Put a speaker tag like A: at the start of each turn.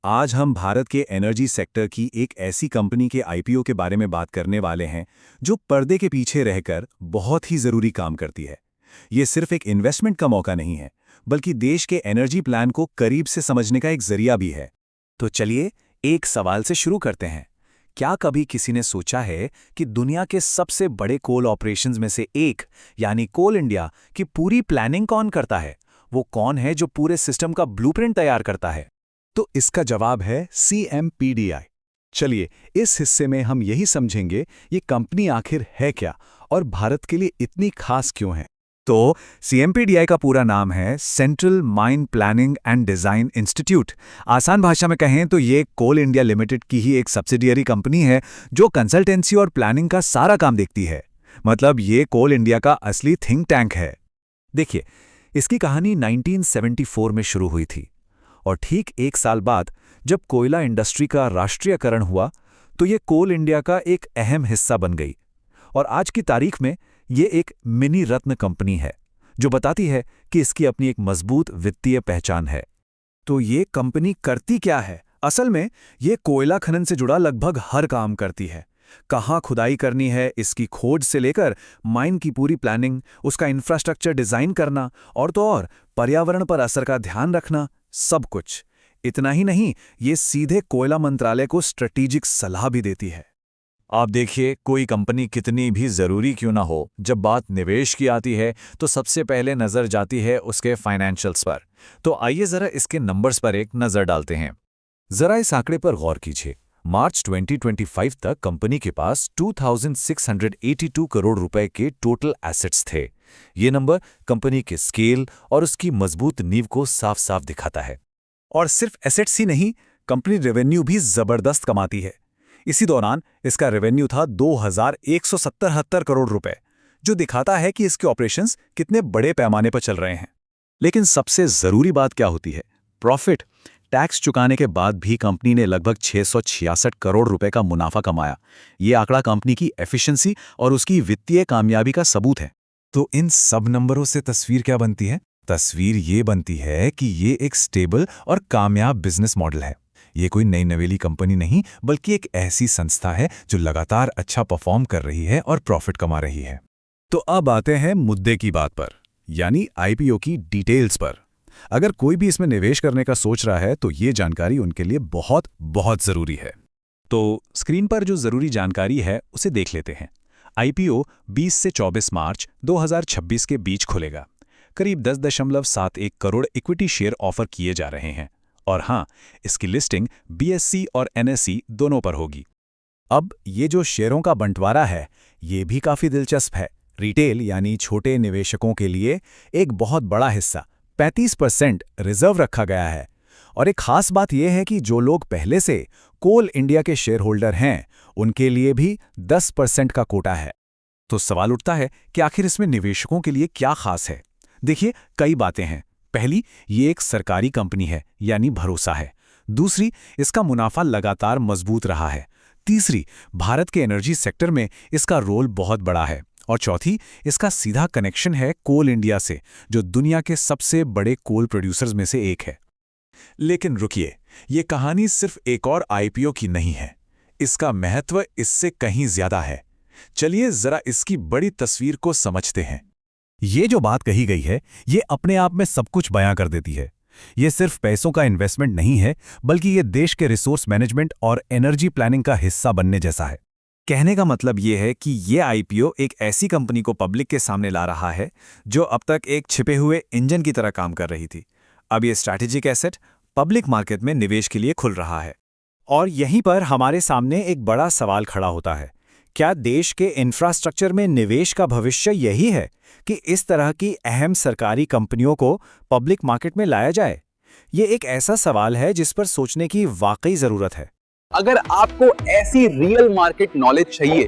A: आज हम भारत के एनर्जी सेक्टर की एक ऐसी कंपनी के आईपीओ के बारे में बात करने वाले हैं जो पर्दे के पीछे रहकर बहुत ही जरूरी काम करती है। ये सिर्फ एक इन्वेस्टमेंट का मौका नहीं है, बल्कि देश के एनर्जी प्लान को करीब से समझने का एक जरिया भी है। तो चलिए एक सवाल से शुरू करते हैं। क्या कभी किसी ने सोचा है कि दुनिया के सबसे बड़े कोल ऑपरेशंस में से एक यानी कोल इंडिया की पूरी प्लानिंग कौन करता है? वो कौन है जो पूरे सिस्टम का ब्लूप्रिंट तैयार करता है?
B: तो इसका जवाब है CMPDI। चलिए इस हिस्से में हम यही समझेंगे ये कंपनी आखिर है क्या और भारत के लिए इतनी खास क्यों है।
A: तो CMPDI का पूरा नाम है central mine planning and design institute. आसान भाषा में कहें तो ये कोल इंडिया लिमिटेड की ही एक सब्सिडियरी कंपनी है जो कंसल्टेंसी और प्लानिंग का सारा काम देखती है। मतलब ये कोल इंडिया का असली थिंक टैंक है। देखिए, इसकी कहानी 1974 में शुरू हुई थी और ठीक एक साल बाद जब कोयला इंडस्ट्री का राष्ट्रीयकरण हुआ तो ये कोल इंडिया का एक अहम हिस्सा बन गई और आज की तारीख में ये एक मिनी रत्न कंपनी है जो बताती है कि इसकी अपनी एक मजबूत वित्तीय पहचान है। तो ये कंपनी करती क्या है? असल में ये कोयला खनन से जुड़ा लगभग हर काम करती है। कहाँ खुदाई करनी है इसकी खोज से लेकर माइन की पूरी प्लानिंग, उसका इंफ्रास्ट्रक्चर डिजाइन करना और तो और पर्यावरण पर असर का ध्यान रखना, सब कुछ। इतना ही नहीं, ये सीधे कोयला मंत्रालय को स्ट्रेटेजिक सलाह भी देती है।
C: आप देखिए, कोई कंपनी कितनी भी जरूरी क्यों ना हो, जब बात निवेश की आती है तो सबसे पहले नजर जाती है उसके फाइनेंशियल्स पर। तो आइए जरा इसके नंबर्स पर एक नजर डालते हैं। जरा इस आंकड़े पर गौर कीजिए। मार्च 2025 तक कंपनी के पास 2682 करोड़ रुपए के टोटल एसेट्स थे। ये नंबर कंपनी के स्केल और उसकी मजबूत नींव को साफ साफ दिखाता है।
A: और सिर्फ एसेट्स ही नहीं, कंपनी रेवेन्यू भी जबरदस्त कमाती है। इसी दौरान इसका रेवेन्यू था 2177 करोड़ रुपए, जो दिखाता है कि इसके ऑपरेशंस कितने बड़े पैमाने पर चल रहे हैं। लेकिन सबसे जरूरी बात क्या होती है? प्रॉफिट। टैक्स चुकाने के बाद भी कंपनी ने लगभग 666 करोड़ रुपए का मुनाफा कमाया। ये आंकड़ा कंपनी की एफिशिएंसी और उसकी वित्तीय कामयाबी का सबूत है।
B: तो इन सब नंबरों से तस्वीर क्या बनती है? तस्वीर ये बनती है कि ये एक स्टेबल और कामयाब बिजनेस मॉडल है। ये कोई नई नवेली कंपनी नहीं, बल्कि एक ऐसी संस्था है जो लगातार अच्छा परफॉर्म कर रही है और प्रॉफिट कमा रही है।
A: तो अब आते हैं मुद्दे की बात पर, यानी आईपीओ की डिटेल्स पर। अगर कोई भी इसमें निवेश करने का सोच रहा है तो ये जानकारी उनके लिए बहुत बहुत जरूरी है। तो स्क्रीन पर जो जरूरी जानकारी है उसे देख लेते हैं। आईपीओ 20 से 24 मार्च 2026 के बीच खुलेगा। करीब 10.71 करोड़ इक्विटी शेयर ऑफर किए जा रहे हैं और हाँ, इसकी लिस्टिंग BSE और NSE दोनों पर होगी। अब ये जो शेयरों का बंटवारा है ये भी काफी दिलचस्प है। रिटेल यानी छोटे निवेशकों के लिए एक बहुत बड़ा हिस्सा 35% रिजर्व रखा गया है। और एक खास बात यह है कि जो लोग पहले से कोल इंडिया के शेयर होल्डर हैं उनके लिए भी 10% का कोटा है। तो सवाल उठता है कि आखिर इसमें निवेशकों के लिए क्या खास है? देखिए, कई बातें हैं। पहली, ये एक सरकारी कंपनी है यानी भरोसा है। दूसरी, इसका मुनाफा लगातार मजबूत रहा है। तीसरी, भारत के एनर्जी सेक्टर में इसका रोल बहुत बड़ा है। और चौथी, इसका सीधा कनेक्शन है कोल इंडिया से, जो दुनिया के सबसे बड़े कोल प्रोड्यूसर्स में से एक है। लेकिन रुकिए, ये कहानी सिर्फ एक और आईपीओ की नहीं है। इसका महत्व इससे कहीं ज्यादा है। चलिए जरा इसकी बड़ी तस्वीर को समझते हैं।
B: ये जो बात कही गई है ये अपने आप में सब कुछ बयां कर देती है। ये सिर्फ पैसों का इन्वेस्टमेंट नहीं है, बल्कि ये देश के रिसोर्स मैनेजमेंट और एनर्जी प्लानिंग का हिस्सा बनने जैसा है।
A: कहने का मतलब ये है कि ये आईपीओ एक ऐसी कंपनी को पब्लिक के सामने ला रहा है जो अब तक एक छिपे हुए इंजन की तरह काम कर रही थी। अब ये स्ट्रैटेजिक एसेट पब्लिक मार्केट में निवेश के लिए खुल रहा है। और यहीं पर हमारे सामने एक बड़ा सवाल खड़ा होता है। क्या देश के इंफ्रास्ट्रक्चर में निवेश का भविष्य यही है कि इस तरह की अहम सरकारी कंपनियों को पब्लिक मार्केट में लाया जाए? ये एक ऐसा सवाल है जिस पर सोचने की वाकई जरूरत है।
D: अगर आपको ऐसी रियल मार्केट नॉलेज चाहिए